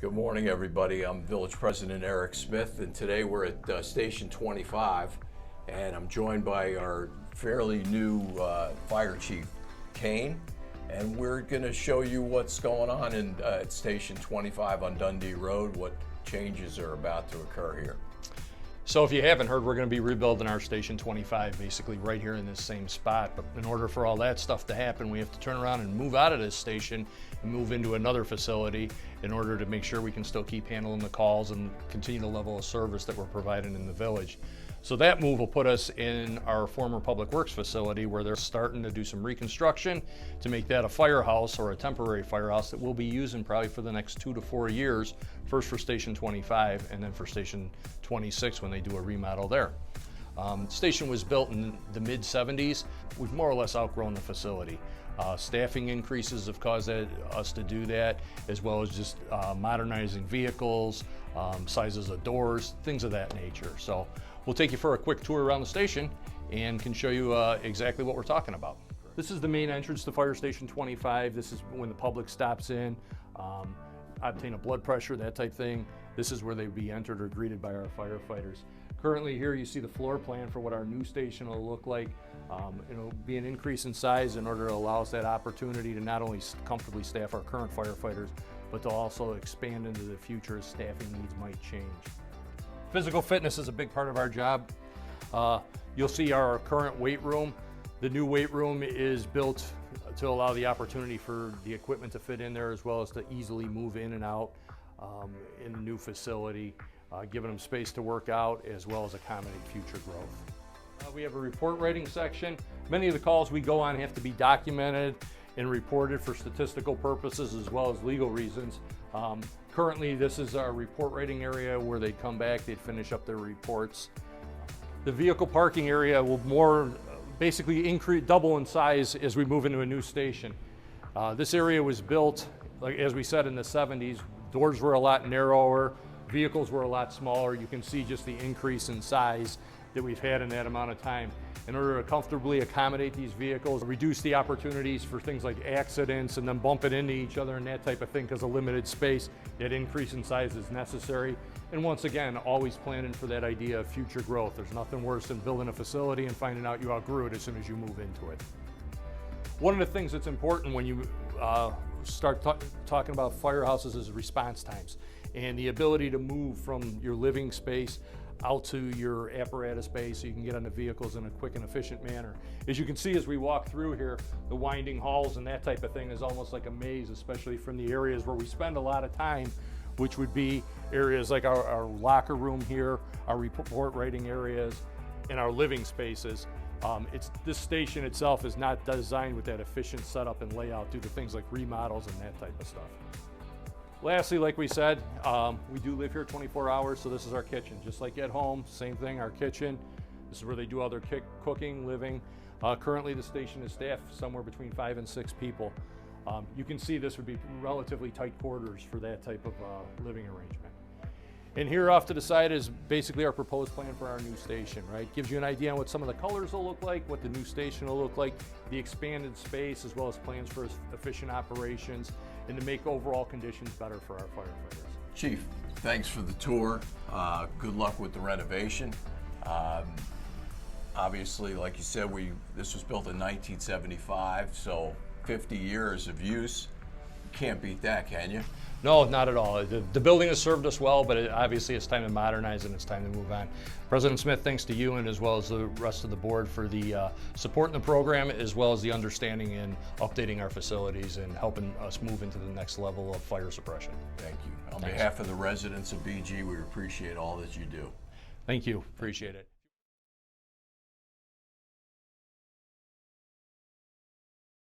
Good morning, everybody. I'm Village President Eric Smith, and today we're at Station 25, and I'm joined by our fairly new Fire Chief, Kane, and we're going to show you what's going on at Station 25 on Dundee Road, what changes are about to occur here. So if you haven't heard, we're going to be rebuilding our Station 25 basically right here in this same spot. But in order for all that stuff to happen, we have to turn around and move out of this station and move into another facility in order to make sure we can still keep handling the calls and continue the level of service that we're providing in the village. So that move will put us in our former Public Works facility, where they're starting to do some reconstruction to make that a firehouse, or a temporary firehouse that we'll be using probably for the next 2 to 4 years, first for Station 25 and then for Station 26 when they do a remodel there. The station was built in the mid-70s. We've more or less outgrown the facility. Staffing increases have caused us to do that, as well as just modernizing vehicles, sizes of doors, things of that nature. So we'll take you for a quick tour around the station and can show you exactly what we're talking about. This is the main entrance to Fire Station 25. This is when the public stops in, obtain a blood pressure, that type thing. This is where they'd be entered or greeted by our firefighters. Currently here you see the floor plan for what our new station will look like. It'll be an increase in size in order to allow us that opportunity to not only comfortably staff our current firefighters, but to also expand into the future as staffing needs might change. Physical fitness is a big part of our job. You'll see our current weight room. The new weight room is built to allow the opportunity for the equipment to fit in there, as well as to easily move in and out in the new facility, giving them space to work out as well as accommodate future growth. We have a report writing section. Many of the calls we go on have to be documented and reported for statistical purposes as well as legal reasons. Currently, this is our report writing area where they'd come back, they'd finish up their reports. The vehicle parking area will basically double in size as we move into a new station. This area was built, like as we said, in the 70s. Doors were a lot narrower, vehicles were a lot smaller. You can see just the increase in size that we've had in that amount of time. In order to comfortably accommodate these vehicles, reduce the opportunities for things like accidents and them bumping into each other and that type of thing because of limited space, that increase in size is necessary. And once again, always planning for that idea of future growth. There's nothing worse than building a facility and finding out you outgrew it as soon as you move into it. One of the things that's important when you start talking about firehouses is response times and the ability to move from your living space out to your apparatus base so you can get on the vehicles in a quick and efficient manner. As you can see as we walk through here, the winding halls and that type of thing is almost like a maze, especially from the areas where we spend a lot of time, which would be areas like our locker room here, our report writing areas, and our living spaces. This station itself is not designed with that efficient setup and layout due to things like remodels and that type of stuff. Lastly, like we said, we do live here 24 hours, so this is our kitchen. Just like at home, same thing, our kitchen. This is where they do all their cooking, living. Currently, the station is staffed somewhere between 5 and 6 people. You can see this would be relatively tight quarters for that type of living arrangement. And here off to the side is basically our proposed plan for our new station, right? Gives you an idea on what some of the colors will look like, what the new station will look like, the expanded space, as well as plans for efficient operations, and to make overall conditions better for our firefighters. Chief, thanks for the tour. Good luck with the renovation. Obviously, like you said, this was built in 1975, so 50 years of use. You can't beat that, can you? No, not at all. The building has served us well, but obviously it's time to modernize and it's time to move on. President Smith, thanks to you and as well as the rest of the board for the support in the program, as well as the understanding in updating our facilities and helping us move into the next level of fire suppression. Thank you. On behalf of the residents of BG, we appreciate all that you do. Thank you. Appreciate it.